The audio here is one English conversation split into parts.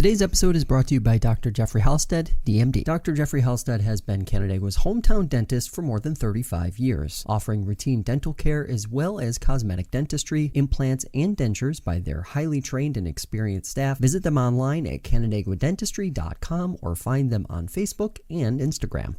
Today's episode is brought to you by Dr. Jeffrey Halstead, DMD. Dr. Jeffrey Halstead has been Canandaigua's hometown dentist for more than 35 years, offering routine dental care as well as cosmetic dentistry, implants, and dentures by their highly trained and experienced staff. Visit them online at canandaiguadentistry.com or find them on Facebook and Instagram.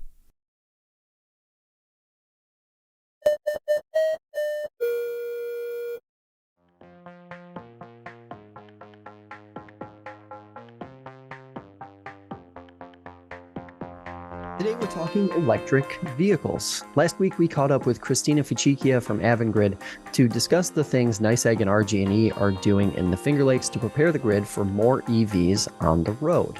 Today we're talking electric vehicles. Last week we caught up with Christina Ficicchia from AVANGRID to discuss the things NYSEG and RG&E are doing in the Finger Lakes to prepare the grid for more EVs on the road.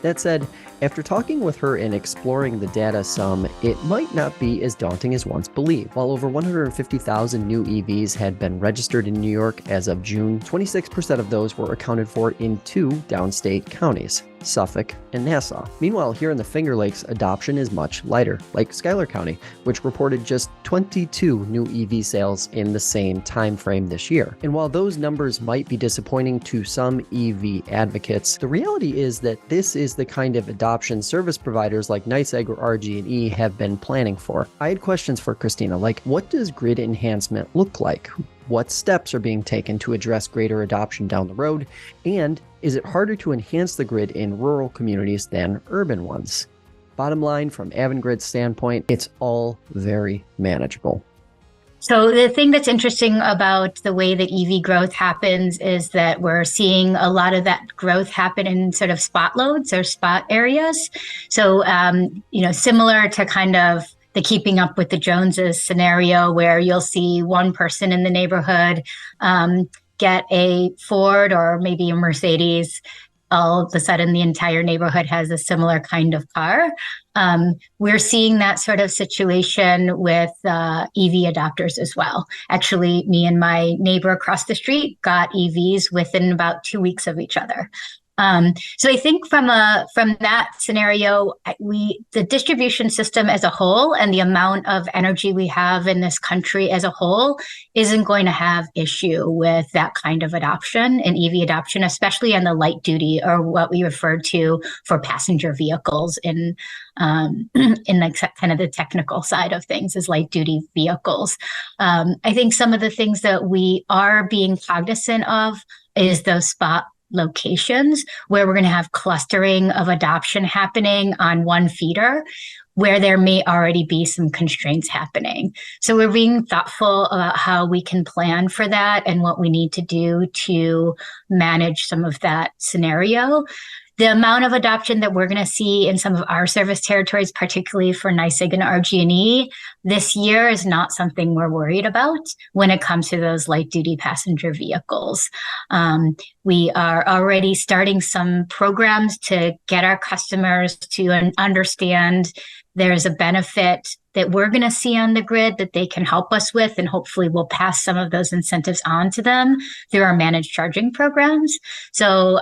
That said, after talking with her and exploring the data some, it might not be as daunting as once believed. While over 150,000 new EVs had been registered in New York as of June, 26% of those were accounted for in two downstate counties, Suffolk and Nassau. Meanwhile, here in the Finger Lakes, adoption is much lighter, like Schuyler County, which reported just 22 new EV sales in the same time frame this year. And while those numbers might be disappointing to some EV advocates, the reality is that this is the kind of adoption service providers like NYSEG or RG&E have been planning for. I had questions for Christina, like what does grid enhancement look like? What steps are being taken to address greater adoption down the road? And is it harder to enhance the grid in rural communities than urban ones? Bottom line, from AVANGRID's standpoint, it's all very manageable. So the thing that's interesting about the way that EV growth happens is that we're seeing a lot of that growth happen in sort of spot loads or spot areas. So, similar to kind of the keeping up with the Joneses scenario where you'll see one person in the neighborhood get a Ford or maybe a Mercedes. All of a sudden, the entire neighborhood has a similar kind of car. We're seeing that sort of situation with EV adopters as well. Actually, me and my neighbor across the street got EVs within about 2 weeks of each other. So I think from that scenario, the distribution system as a whole and the amount of energy we have in this country as a whole isn't going to have issue with that kind of adoption and EV adoption, especially on the light duty or what we refer to for passenger vehicles in like kind of the technical side of things is light duty vehicles. I think some of the things that we are being cognizant of is those spot locations where we're going to have clustering of adoption happening on one feeder where there may already be some constraints happening. So we're being thoughtful about how we can plan for that and what we need to do to manage some of that scenario. The amount of adoption that we're going to see in some of our service territories, particularly for NYSEG and RG&E this year, is not something we're worried about when it comes to those light-duty passenger vehicles. We are already starting some programs to get our customers to understand there's a benefit that we're going to see on the grid that they can help us with, and hopefully we'll pass some of those incentives on to them through our managed charging programs. So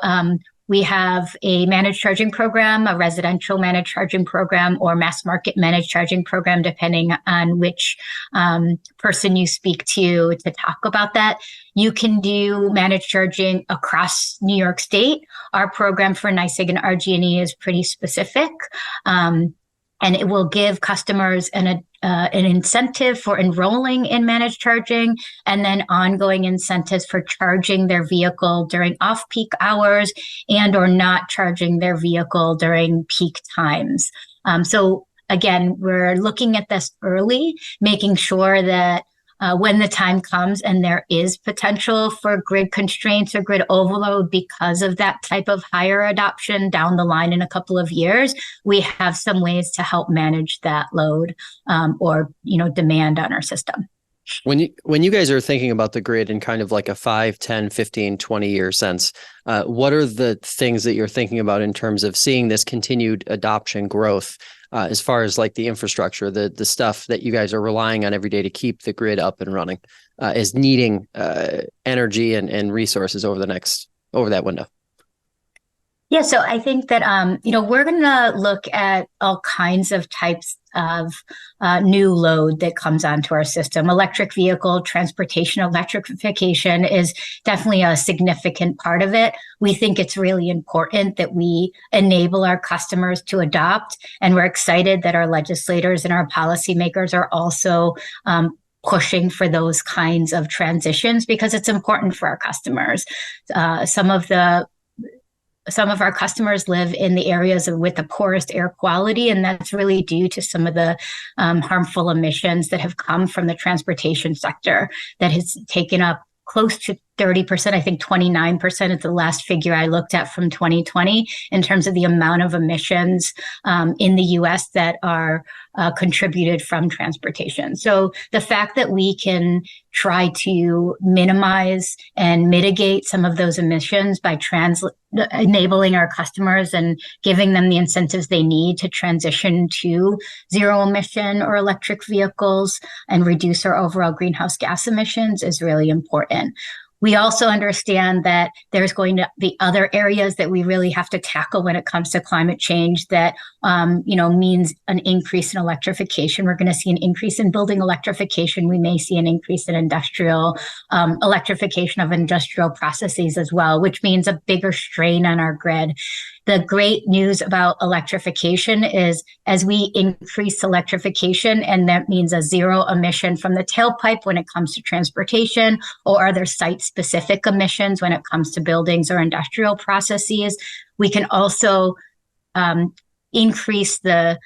we have a managed charging program, a residential managed charging program, or mass market managed charging program, depending on which person you speak to talk about that. You can do managed charging across New York State. Our program for NYSEG and RG&E is pretty specific. And it will give customers an incentive for enrolling in managed charging and then ongoing incentives for charging their vehicle during off-peak hours and or not charging their vehicle during peak times. So again, we're looking at this early, making sure that when the time comes and there is potential for grid constraints or grid overload because of that type of higher adoption down the line in a couple of years, we have some ways to help manage that load or demand on our system. When you guys are thinking about the grid in kind of like a 5, 10, 15, 20 year sense, what are the things that you're thinking about in terms of seeing this continued adoption growth as far as like the infrastructure, the stuff that you guys are relying on every day to keep the grid up and running as needing energy and resources over that window? Yeah, so I think that we're going to look at all kinds of types of new load that comes onto our system. Electric vehicle transportation electrification is definitely a significant part of it. We think it's really important that we enable our customers to adopt, and we're excited that our legislators and our policymakers are also pushing for those kinds of transitions because it's important for our customers. Some of our customers live in the areas with the poorest air quality, and that's really due to some of the harmful emissions that have come from the transportation sector that has taken up close to 30%, I think 29% is the last figure I looked at from 2020 in terms of the amount of emissions in the US that are contributed from transportation. So the fact that we can try to minimize and mitigate some of those emissions by enabling our customers and giving them the incentives they need to transition to zero emission or electric vehicles and reduce our overall greenhouse gas emissions is really important. We also understand that there's going to be other areas that we really have to tackle when it comes to climate change that, means an increase in electrification. We're going to see an increase in building electrification. We may see an increase in industrial electrification of industrial processes as well, which means a bigger strain on our grid. The great news about electrification is as we increase electrification, and that means a zero emission from the tailpipe when it comes to transportation, or other site-specific emissions when it comes to buildings or industrial processes, we can also increase become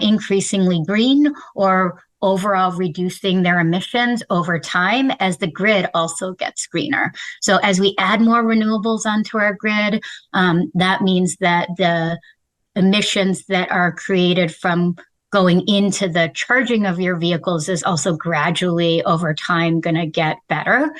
increasingly green or overall reducing their emissions over time as the grid also gets greener. So as we add more renewables onto our grid, that means that the emissions that are created from going into the charging of your vehicles is also gradually over time going to get better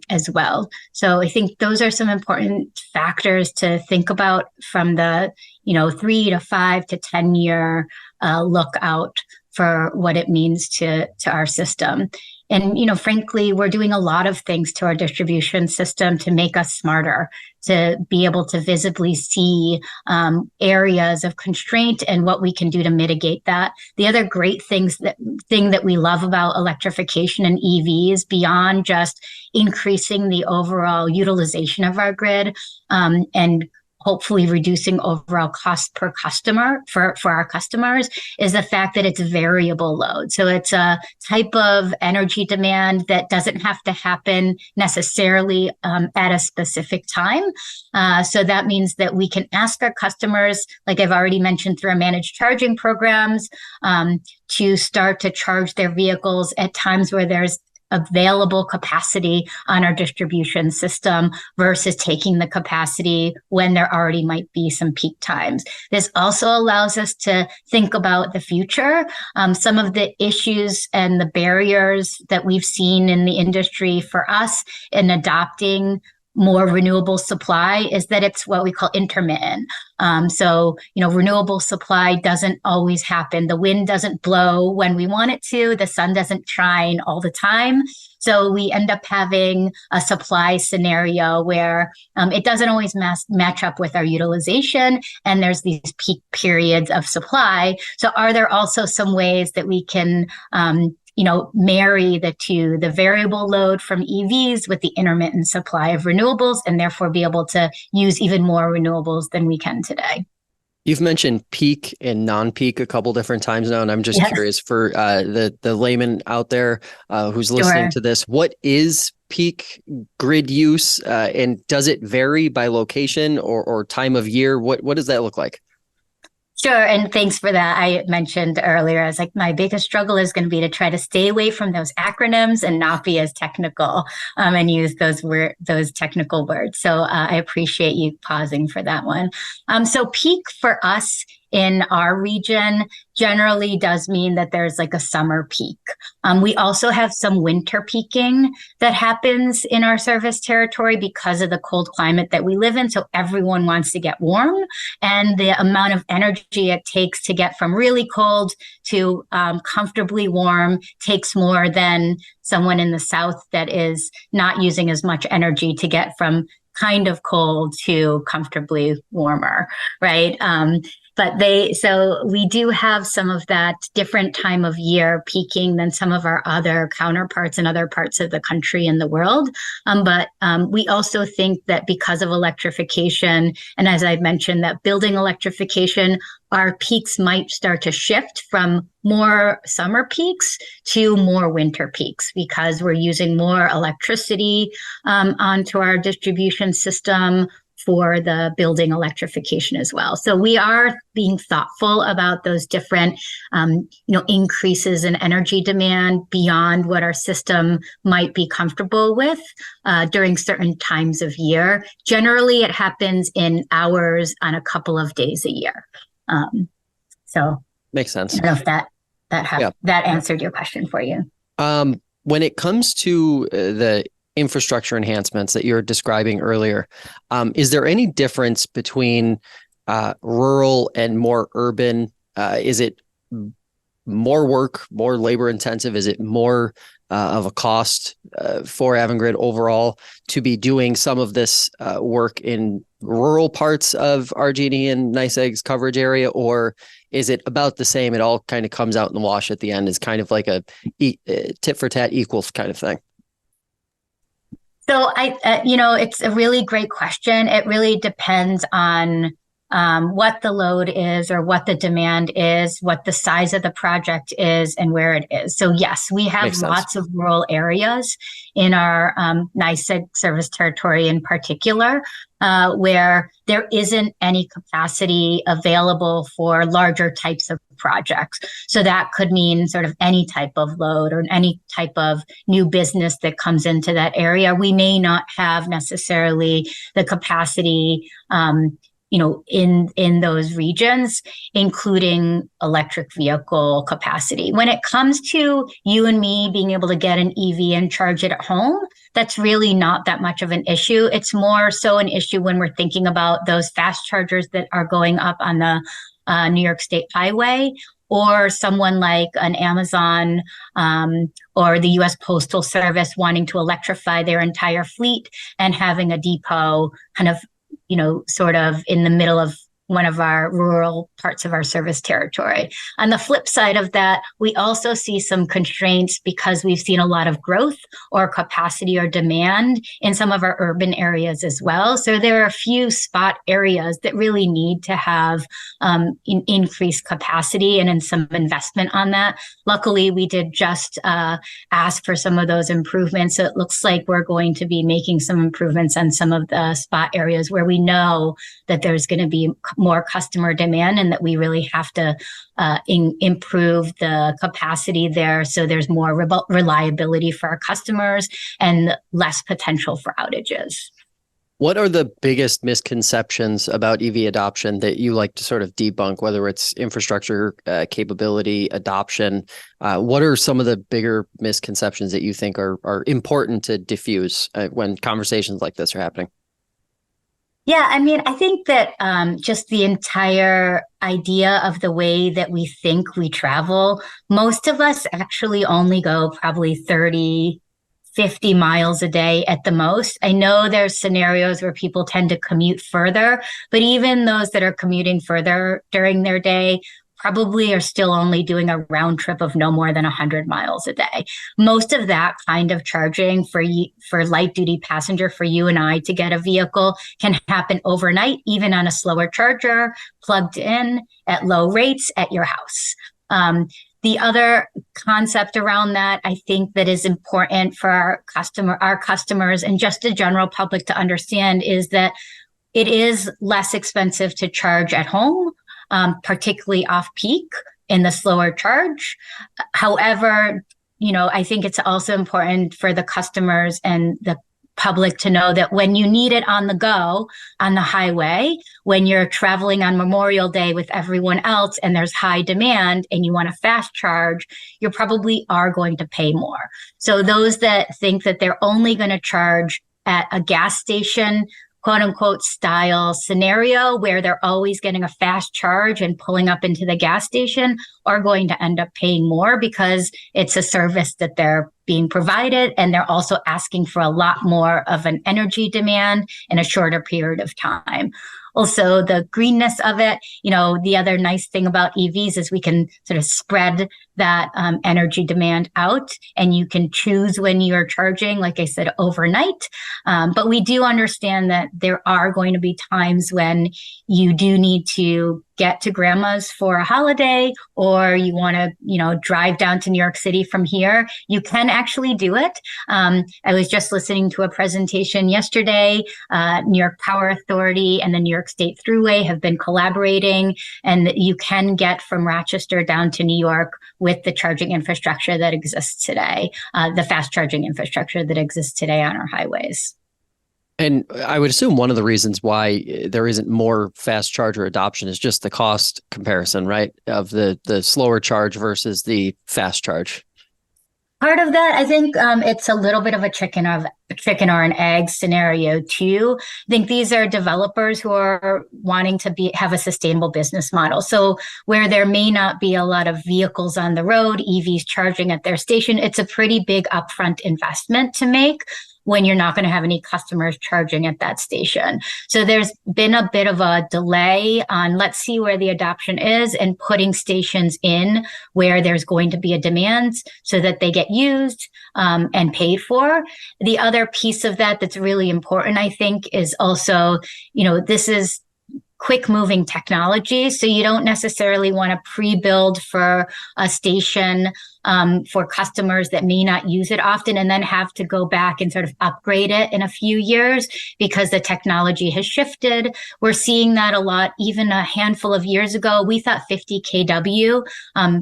as well. So I think those are some important factors to think about from the 3 to 5 to 10 year look out for what it means to our system. And, frankly, we're doing a lot of things to our distribution system to make us smarter, to be able to visibly see areas of constraint and what we can do to mitigate that. The other great thing that we love about electrification and EVs, beyond just increasing the overall utilization of our grid and hopefully reducing overall cost per customer for our customers, is the fact that it's variable load. So it's a type of energy demand that doesn't have to happen necessarily at a specific time. So that means that we can ask our customers, like I've already mentioned through our managed charging programs, to start to charge their vehicles at times where there's available capacity on our distribution system versus taking the capacity when there already might be some peak times. This also allows us to think about the future. Some of the issues and the barriers that we've seen in the industry for us in adopting more renewable supply is that it's what we call intermittent. So renewable supply doesn't always happen. The wind doesn't blow when we want it to. The sun doesn't shine all the time. So we end up having a supply scenario where it doesn't always match up with our utilization, and there's these peak periods of supply. So are there also some ways that we can marry the two, the variable load from EVs with the intermittent supply of renewables, and therefore be able to use even more renewables than we can today? You've mentioned peak and non-peak a couple different times now, and I'm just curious for the layman out there who's listening to this, what is peak grid use, and does it vary by location or time of year? What does that look like? Sure. And thanks for that. I mentioned earlier, I was like, my biggest struggle is going to be to try to stay away from those acronyms and not be as technical and use those technical words. So I appreciate you pausing for that one. So peak for us in our region generally does mean that there's like a summer peak. We also have some winter peaking that happens in our service territory because of the cold climate that we live in. So everyone wants to get warm, and the amount of energy it takes to get from really cold to comfortably warm takes more than someone in the South that is not using as much energy to get from kind of cold to comfortably warmer, right? So we do have some of that different time of year peaking than some of our other counterparts in other parts of the country and the world. But we also think that because of electrification, and as I mentioned, that building electrification, our peaks might start to shift from more summer peaks to more winter peaks because we're using more electricity onto our distribution system for the building electrification as well. So we are being thoughtful about those different, increases in energy demand beyond what our system might be comfortable with during certain times of year. Generally, it happens in hours on a couple of days a year. So makes sense. I don't know if that answered your question for you. When it comes to the infrastructure enhancements that you were describing earlier, is there any difference between rural and more urban? Is it more work, more labor intensive? Is it more of a cost for AVANGRID overall to be doing some of this work in rural parts of RG&E and NYSEG's coverage area, or is it about the same? It all kind of comes out in the wash at the end. It's kind of like a tit for tat equals kind of thing. So it's a really great question. It really depends on what the load is or what the demand is, what the size of the project is, and where it is. So yes, we have lots of rural areas in our NYSEG service territory in particular, where there isn't any capacity available for larger types of projects. So that could mean sort of any type of load or any type of new business that comes into that area. We may not have necessarily the capacity in those regions, including electric vehicle capacity. When it comes to you and me being able to get an EV and charge it at home, that's really not that much of an issue. It's more so an issue when we're thinking about those fast chargers that are going up on the New York State Highway, or someone like an Amazon or the U.S. Postal Service wanting to electrify their entire fleet and having a depot kind of sort of in the middle of one of our rural parts of our service territory. On the flip side of that, we also see some constraints because we've seen a lot of growth or capacity or demand in some of our urban areas as well. So there are a few spot areas that really need to have increased capacity and in some investment on that. Luckily, we did just ask for some of those improvements. So it looks like we're going to be making some improvements on some of the spot areas where we know that there's going to be more customer demand and that we really have to improve the capacity there so there's more reliability for our customers and less potential for outages. What are the biggest misconceptions about EV adoption that you like to sort of debunk, whether it's infrastructure capability, adoption? What are some of the bigger misconceptions that you think are important to diffuse when conversations like this are happening? Yeah, I mean, I think that just the entire idea of the way that we think we travel, most of us actually only go probably 30, 50 miles a day at the most. I know there's scenarios where people tend to commute further, but even those that are commuting further during their day probably are still only doing a round trip of no more than 100 miles a day. Most of that kind of charging for light duty passenger, for you and I to get a vehicle, can happen overnight, even on a slower charger, plugged in at low rates at your house. The other concept around that, I think that is important for our customers and just the general public to understand, is that it is less expensive to charge at home, particularly off-peak in the slower charge. However, I think it's also important for the customers and the public to know that when you need it on the go on the highway, when you're traveling on Memorial Day with everyone else and there's high demand and you want a fast charge, you probably are going to pay more. So those that think that they're only going to charge at a gas station quote unquote style scenario where they're always getting a fast charge and pulling up into the gas station are going to end up paying more because it's a service that they're being provided, and they're also asking for a lot more of an energy demand in a shorter period of time. Also, the greenness of it, the other nice thing about EVs is we can sort of spread that energy demand out, and you can choose when you're charging, like I said, overnight. But we do understand that there are going to be times when you do need to get to grandma's for a holiday, or you want to, drive down to New York City from here. You can actually do it. I was just listening to a presentation yesterday. New York Power Authority and the New York State Thruway have been collaborating, and you can get from Rochester down to New York with the charging infrastructure that exists today, the fast charging infrastructure that exists today on our highways. And I would assume one of the reasons why there isn't more fast charger adoption is just the cost comparison, right? Of the slower charge versus the fast charge. Part of that, I think it's a little bit of a chicken or an egg scenario too. I think these are developers who are wanting to have a sustainable business model. So where there may not be a lot of vehicles on the road, EVs charging at their station, it's a pretty big upfront investment to make when you're not going to have any customers charging at that station. So there's been a bit of a delay on, let's see where the adoption is, and putting stations in where there's going to be a demand so that they get used and paid for. The other piece of that that's really important, I think, is also, this is quick moving technology. So you don't necessarily want to pre-build for a station for customers that may not use it often and then have to go back and sort of upgrade it in a few years because the technology has shifted. We're seeing that a lot. Even a handful of years ago, we thought 50 kW,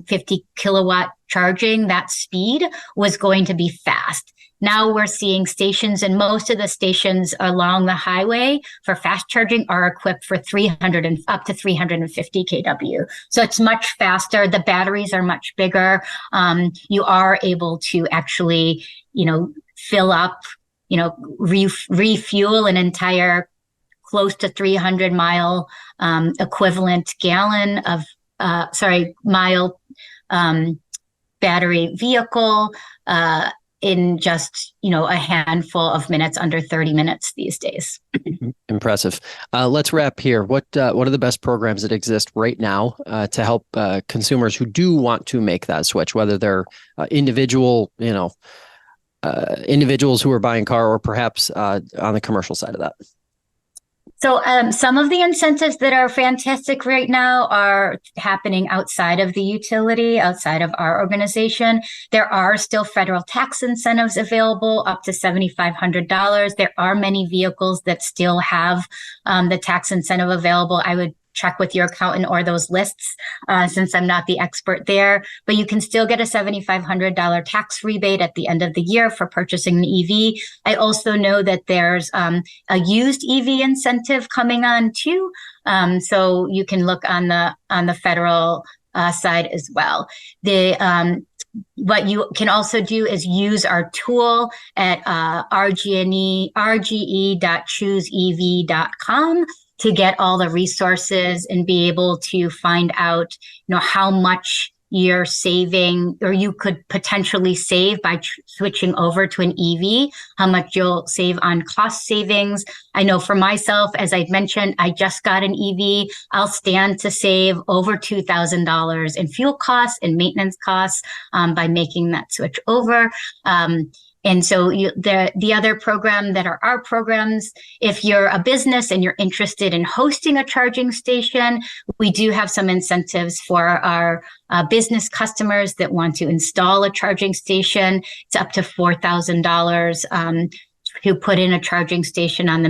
50 kilowatt charging, that speed was going to be fast. Now we're seeing stations, and most of the stations along the highway for fast charging are equipped for 300 and up to 350 kW. So it's much faster. The batteries are much bigger. You are able to actually, fill up, refuel an entire close to 300-mile equivalent gallon of, mile battery vehicle in just, a handful of minutes, under 30 minutes these days. Impressive. Let's wrap here. What are the best programs that exist right now to help consumers who do want to make that switch, whether they're individuals who are buying a car, or perhaps on the commercial side of that? So some of the incentives that are fantastic right now are happening outside of the utility, outside of our organization. There are still federal tax incentives available up to $7,500. There are many vehicles that still have the tax incentive available. I would check with your accountant or those lists since I'm not the expert there, but you can still get a $7,500 tax rebate at the end of the year for purchasing an EV. I also know that there's a used EV incentive coming on too. So you can look on the federal side as well. What you can also do is use our tool at rge.chooseev.com to get all the resources and be able to find out, how much you're saving, or you could potentially save by switching over to an EV, how much you'll save on cost savings. I know for myself, as I mentioned, I just got an EV. I'll stand to save over $2,000 in fuel costs and maintenance costs by making that switch over. And so the other program that are our programs, if you're a business and you're interested in hosting a charging station, we do have some incentives for our business customers that want to install a charging station. It's up to $4,000 to put in a charging station on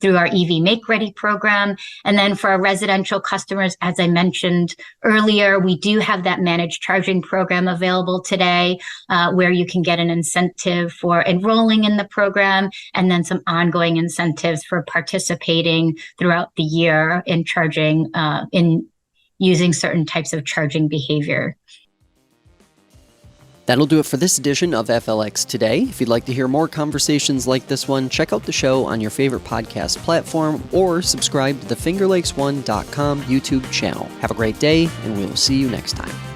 through our EV Make Ready program. And then for our residential customers, as I mentioned earlier, we do have that managed charging program available today, where you can get an incentive for enrolling in the program, and then some ongoing incentives for participating throughout the year in charging, in using certain types of charging behavior. That'll do it for this edition of FLX Today. If you'd like to hear more conversations like this one, check out the show on your favorite podcast platform or subscribe to the FingerLakes1.com YouTube channel. Have a great day, and we will see you next time.